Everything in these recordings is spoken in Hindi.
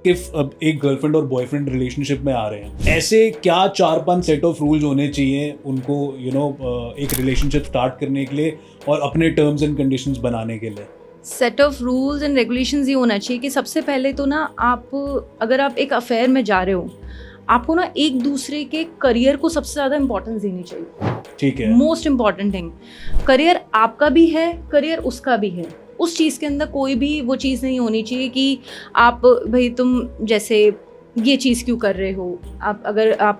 इफ अब एक गर्लफ्रेंड और बॉयफ्रेंड रिलेशनशिप में आ रहे हैं, ऐसे क्या 4-5 सेट ऑफ रूल्स होने चाहिए उनको एक रिलेशनशिप स्टार्ट करने के लिए और अपने टर्म्स एंड कंडीशंस बनाने के लिए? Set of rules and regulations ये होना चाहिए कि सबसे पहले तो ना अगर आप एक अफेयर में जा रहे हो, आपको ना एक दूसरे के करियर को सबसे ज़्यादा इंपॉर्टेंस देनी चाहिए। ठीक है। मोस्ट इम्पॉर्टेंट थिंग, करियर आपका भी है, करियर उसका भी है। उस चीज़ के अंदर कोई भी वो चीज़ नहीं होनी चाहिए कि आप भाई तुम जैसे ये चीज़ क्यों कर रहे हो, आप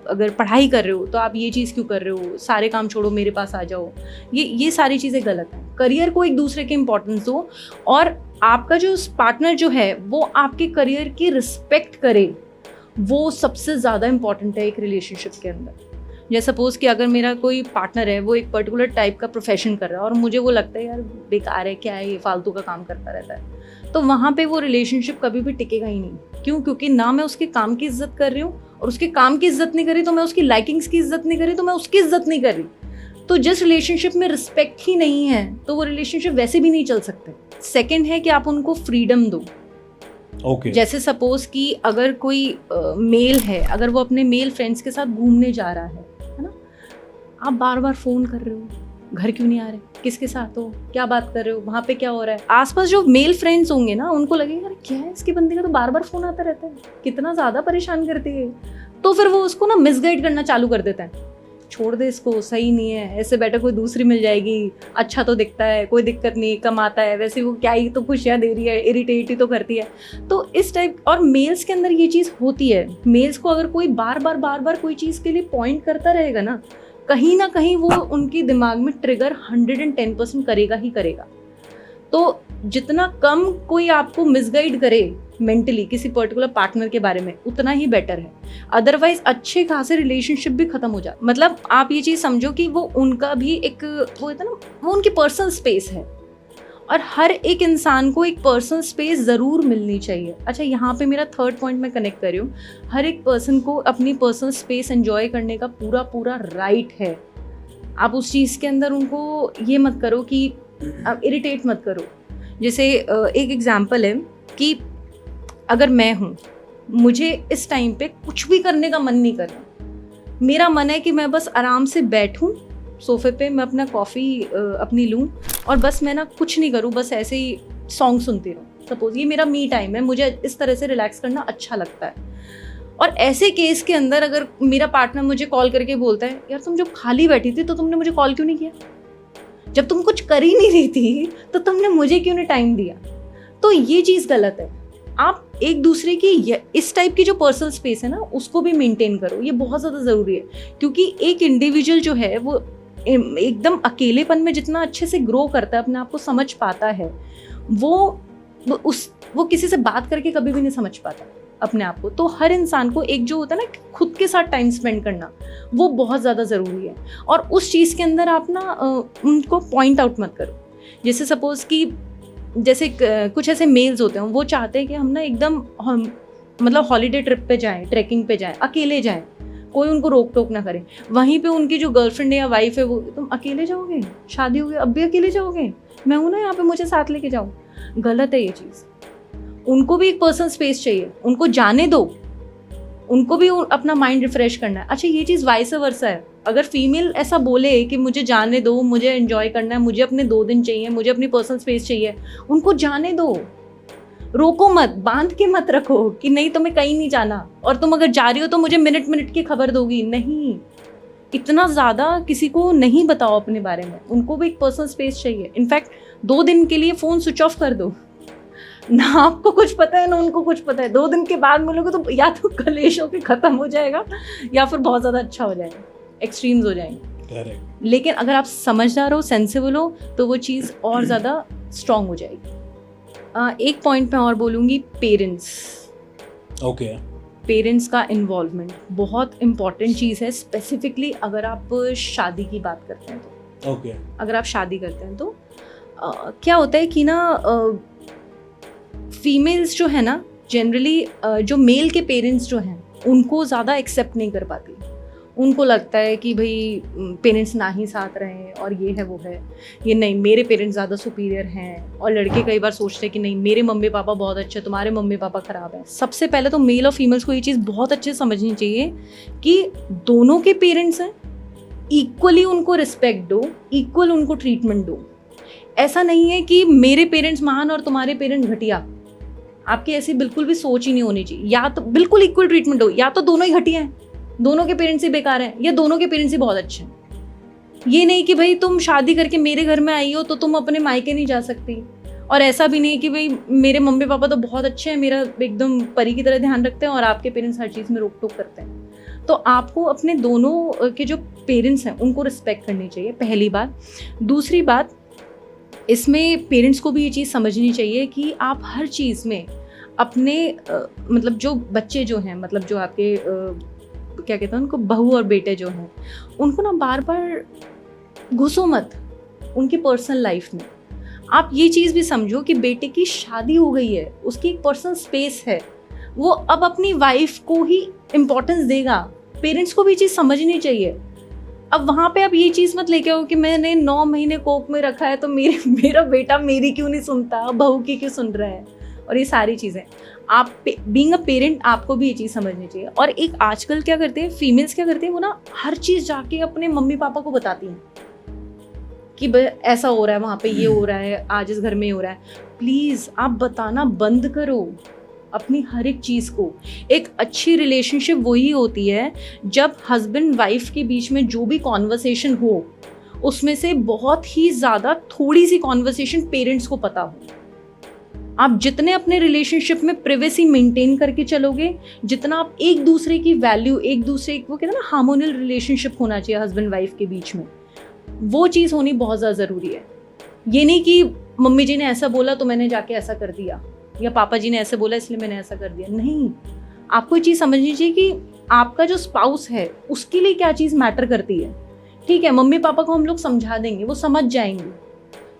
अगर पढ़ाई कर रहे हो तो आप ये चीज़ क्यों कर रहे हो, सारे काम छोड़ो मेरे पास आ जाओ। ये सारी चीज़ें गलत हैं। करियर को एक दूसरे के इम्पोर्टेंस दो और आपका जो पार्टनर जो है वो आपके करियर की रिस्पेक्ट करे, वो सबसे ज़्यादा इम्पॉर्टेंट है एक रिलेशनशिप के अंदर। जैसे सपोज़ कि अगर मेरा कोई पार्टनर है वो एक पर्टिकुलर टाइप का प्रोफेशन कर रहा है और मुझे वो लगता है यार बेकार है, क्या है ये, फालतू का काम करता रहता है, तो वहाँ पे वो रिलेशनशिप कभी भी टिकेगा ही नहीं। क्यों? क्योंकि ना मैं उसके काम की इज्जत कर रही हूँ, और उसके काम की इज्जत नहीं करी तो मैं उसकी लाइकिंग्स की इज्जत नहीं करी तो मैं उसकी इज्जत नहीं कर रही। तो जिस रिलेशनशिप में रिस्पेक्ट ही नहीं है तो वो रिलेशनशिप वैसे भी नहीं चल सकते। सेकेंड है कि आप उनको फ्रीडम दो। Okay. जैसे सपोज कि अगर कोई मेल है, अगर वो अपने मेल फ्रेंड्स के साथ घूमने जा रहा है ना, आप बार बार फोन कर रहे हो, घर क्यों नहीं आ रहे, किसके साथ हो, क्या बात कर रहे हो, वहाँ पे क्या हो रहा है। आसपास जो मेल फ्रेंड्स होंगे ना, उनको लगेगा यार क्या है इसके बंदे का तो बार बार फोन आता रहता है, कितना ज़्यादा परेशान करती है। तो फिर वो उसको ना मिसगाइड करना चालू कर देता है, छोड़ दे इसको, सही नहीं है, ऐसे बेटर कोई दूसरी मिल जाएगी, अच्छा तो दिखता है, कोई दिक्कत नहीं, कमाता है, वैसे वो क्या ही तो खुशियाँ दे रही है, इरिटेट ही तो करती है। तो इस टाइप, और मेल्स के अंदर ये चीज़ होती है। मेल्स को अगर कोई बार बार कोई चीज़ के लिए पॉइंट करता रहेगा ना कहीं वो उनकी दिमाग में ट्रिगर 110% करेगा ही करेगा। तो जितना कम कोई आपको मिसगाइड करे मेंटली किसी पर्टिकुलर पार्टनर के बारे में, उतना ही बेटर है। अदरवाइज अच्छे खासे रिलेशनशिप भी खत्म हो जाते। मतलब आप ये चीज़ समझो कि वो उनका भी एक वो होता है ना, वो उनकी पर्सनल स्पेस है और हर एक इंसान को एक पर्सनल स्पेस ज़रूर मिलनी चाहिए। अच्छा, यहाँ पे मेरा थर्ड पॉइंट मैं कनेक्ट कर रही हूँ, हर एक पर्सन को अपनी पर्सनल स्पेस एंजॉय करने का पूरा राइट है। आप उस चीज़ के अंदर उनको ये मत करो कि आप इरिटेट मत करो। जैसे एक एग्जांपल है कि अगर मैं हूँ, मुझे इस टाइम पे कुछ भी करने का मन नहीं कर रहा, मेरा मन है कि मैं बस आराम से बैठूँ सोफे पे, मैं अपना कॉफ़ी अपनी लूँ और बस मैं ना कुछ नहीं करूँ, बस ऐसे ही सॉन्ग सुनती रहूँ। सपोज ये मेरा मी टाइम है, मुझे इस तरह से रिलैक्स करना अच्छा लगता है। और ऐसे केस के अंदर अगर मेरा पार्टनर मुझे कॉल करके बोलता है यार तुम जब खाली बैठी थी तो तुमने मुझे कॉल क्यों नहीं किया, जब तुम कुछ कर ही नहीं रही थी तो तुमने मुझे क्यों नहीं टाइम दिया, तो ये चीज़ गलत है। आप एक दूसरे की इस टाइप की जो पर्सनल स्पेस है ना उसको भी मेंटेन करो, ये बहुत ज़्यादा ज़रूरी है। क्योंकि एक इंडिविजुअल जो है वो एकदम अकेलेपन में जितना अच्छे से ग्रो करता है, अपने आप को समझ पाता है, वो किसी से बात करके कभी भी नहीं समझ पाता अपने आप को। तो हर इंसान को एक जो होता है ना खुद के साथ टाइम स्पेंड करना, वो बहुत ज़्यादा ज़रूरी है। और उस चीज़ के अंदर आप ना उनको पॉइंट आउट मत करो। जैसे सपोज़ कि जैसे कुछ ऐसे मेल्स होते हैं, वो चाहते हैं कि हम ना एकदम मतलब हॉलीडे ट्रिप पे जाएं, ट्रैकिंग पे जाएं, अकेले जाएं, कोई उनको रोक टोक ना करे। वहीं पे उनकी जो गर्लफ्रेंड है या वाइफ है, वो तुम अकेले जाओगे, शादी हो गई अब भी अकेले जाओगे, मैं हूँ ना यहाँ पे, मुझे साथ लेके जाओ। गलत है ये चीज़। उनको भी एक पर्सनल स्पेस चाहिए, उनको जाने दो, उनको भी अपना माइंड रिफ्रेश करना है। अच्छा, ये चीज़ वाइस वर्सा है। अगर फीमेल ऐसा बोले कि मुझे जाने दो, मुझे एंजॉय करना है, मुझे अपने 2 दिन चाहिए, मुझे अपनी पर्सनल स्पेस चाहिए, उनको जाने दो, रोको मत, बांध के मत रखो कि नहीं तुम्हें कहीं नहीं जाना, और तुम अगर जा रही हो तो मुझे मिनट की खबर दोगी। नहीं, इतना ज़्यादा किसी को नहीं बताओ अपने बारे में। उनको भी एक पर्सनल स्पेस चाहिए। इनफैक्ट 2 दिन के लिए फ़ोन स्विच ऑफ कर दो, ना आपको कुछ पता है ना उनको कुछ पता है। 2 दिन के बाद मिलोगे तो या तो कलेश होकर ख़त्म हो जाएगा या फिर बहुत ज़्यादा अच्छा हो जाएगा, एक्सट्रीम्स हो जाएंगे। लेकिन अगर आप समझदार हो, सेंसिबल हो, तो वो चीज़ और ज़्यादा स्ट्रॉन्ग हो जाएगी। एक पॉइंट मैं और बोलूँगी, पेरेंट्स। ओके। पेरेंट्स का इन्वॉल्वमेंट बहुत इम्पॉर्टेंट चीज़ है, स्पेसिफिकली अगर आप शादी की बात करते हैं तो। ओके। अगर आप शादी करते हैं तो क्या होता है कि ना फीमेल्स जो है ना जनरली जो मेल के पेरेंट्स जो हैं उनको ज़्यादा एक्सेप्ट नहीं कर पाती, उनको लगता है कि भाई पेरेंट्स ना ही साथ रहें और ये है वो है, ये नहीं मेरे पेरेंट्स ज़्यादा सुपीरियर हैं। और लड़के कई बार सोचते हैं कि नहीं मेरे मम्मी पापा बहुत अच्छे, तुम्हारे मम्मी पापा ख़राब हैं। सबसे पहले तो मेल और फीमेल्स को ये चीज़ बहुत अच्छे से समझनी चाहिए कि दोनों के पेरेंट्स हैं, इक्वली उनको रिस्पेक्ट दो, इक्वल उनको ट्रीटमेंट दो। ऐसा नहीं है कि मेरे पेरेंट्स महान और तुम्हारे पेरेंट्स घटिया, आपकी ऐसी बिल्कुल भी सोच ही नहीं होनी चाहिए। या तो बिल्कुल इक्वल ट्रीटमेंट हो, या तो दोनों ही घटिया हैं, दोनों के पेरेंट्स ही बेकार हैं, या दोनों के पेरेंट्स ही बहुत अच्छे हैं। ये नहीं कि भाई तुम शादी करके मेरे घर में आई हो तो तुम अपने मायके नहीं जा सकती, और ऐसा भी नहीं कि भाई मेरे मम्मी पापा तो बहुत अच्छे हैं, मेरा एकदम परी की तरह ध्यान रखते हैं और आपके पेरेंट्स हर चीज़ में रोक टोक करते हैं। तो आपको अपने दोनों के जो पेरेंट्स हैं उनको रिस्पेक्ट करनी चाहिए, पहली बात। दूसरी बात, इसमें पेरेंट्स को भी ये चीज़ समझनी चाहिए कि आप हर चीज़ में अपने मतलब जो बच्चे जो हैं, मतलब जो आपके क्या कहते हैं उनको, बहू और बेटे जो हैं, उनको ना बार बार घुसो मत उनकी पर्सनल लाइफ में। आप ये चीज़ भी समझो कि बेटे की शादी हो गई है, उसकी एक पर्सनल स्पेस है, वो अब अपनी वाइफ को ही इम्पोर्टेंस देगा। पेरेंट्स को भी ये चीज़ समझनी चाहिए। अब वहाँ पे आप ये चीज़ मत लेके आओ कि मैंने 9 महीने कोख में रखा है तो मेरा बेटा मेरी क्यों नहीं सुनता, बहू की क्यों सुन रहा है, और ये सारी चीज़ें। आप बीइंग अ पेरेंट आपको भी ये चीज़ समझनी चाहिए। और एक आजकल क्या करते हैं फीमेल्स, क्या करते हैं वो ना हर चीज़ जाके अपने मम्मी पापा को बताती हैं कि ऐसा हो रहा है, वहाँ पे ये हो रहा है, आज इस घर में हो रहा है। प्लीज़ आप बताना बंद करो अपनी हर एक चीज़ को। एक अच्छी रिलेशनशिप वही होती है जब हस्बैंड वाइफ के बीच में जो भी कॉन्वर्सेशन हो उसमें से बहुत ही ज़्यादा थोड़ी सी कॉन्वर्सेशन पेरेंट्स को पता हो। आप जितने अपने रिलेशनशिप में प्राइवेसी मेंटेन करके चलोगे, जितना आप एक दूसरे की वैल्यू, एक दूसरे को कहते हैं ना हार्मोनियल रिलेशनशिप होना चाहिए हस्बैंड वाइफ के बीच में, वो चीज़ होनी बहुत ज़्यादा ज़रूरी है। ये नहीं कि मम्मी जी ने ऐसा बोला तो मैंने जाके ऐसा कर दिया, या पापा जी ने ऐसे बोला इसलिए मैंने ऐसा कर दिया। नहीं, आपको ये चीज़ समझनी चाहिए कि आपका जो स्पाउस है उसके लिए क्या चीज़ मैटर करती है। ठीक है, मम्मी पापा को हम लोग समझा देंगे, वो समझ जाएंगे,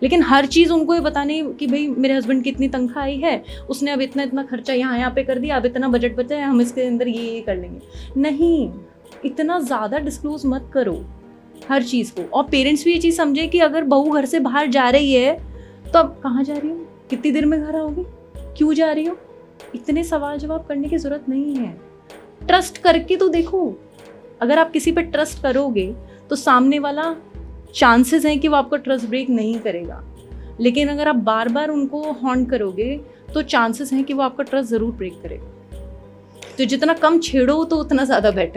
लेकिन हर चीज़ उनको ये बताने कि भाई मेरे हस्बैंड की इतनी तनख्वाह आई है, उसने अब इतना इतना खर्चा यहाँ पे कर दिया, अब इतना बजट बचा है, हम इसके अंदर ये कर लेंगे। नहीं, इतना ज़्यादा डिस्क्लोज मत करो हर चीज़ को। और पेरेंट्स भी ये चीज़ समझे कि अगर बहू घर से बाहर जा रही है तो अब कहाँ जा रही हो, कितनी देर में घर आओगी, क्यों जा रही हो, इतने सवाल जवाब करने की ज़रूरत नहीं है। ट्रस्ट करके तो देखो, अगर आप किसी पर ट्रस्ट करोगे तो सामने वाला चांसेस हैं कि वो आपका ट्रस्ट ब्रेक नहीं करेगा। लेकिन अगर आप बार बार उनको हॉन्ट करोगे तो चांसेस हैं कि वो आपका ट्रस्ट ज़रूर ब्रेक करेगा। तो जितना कम छेड़ो तो उतना ज़्यादा बेटर।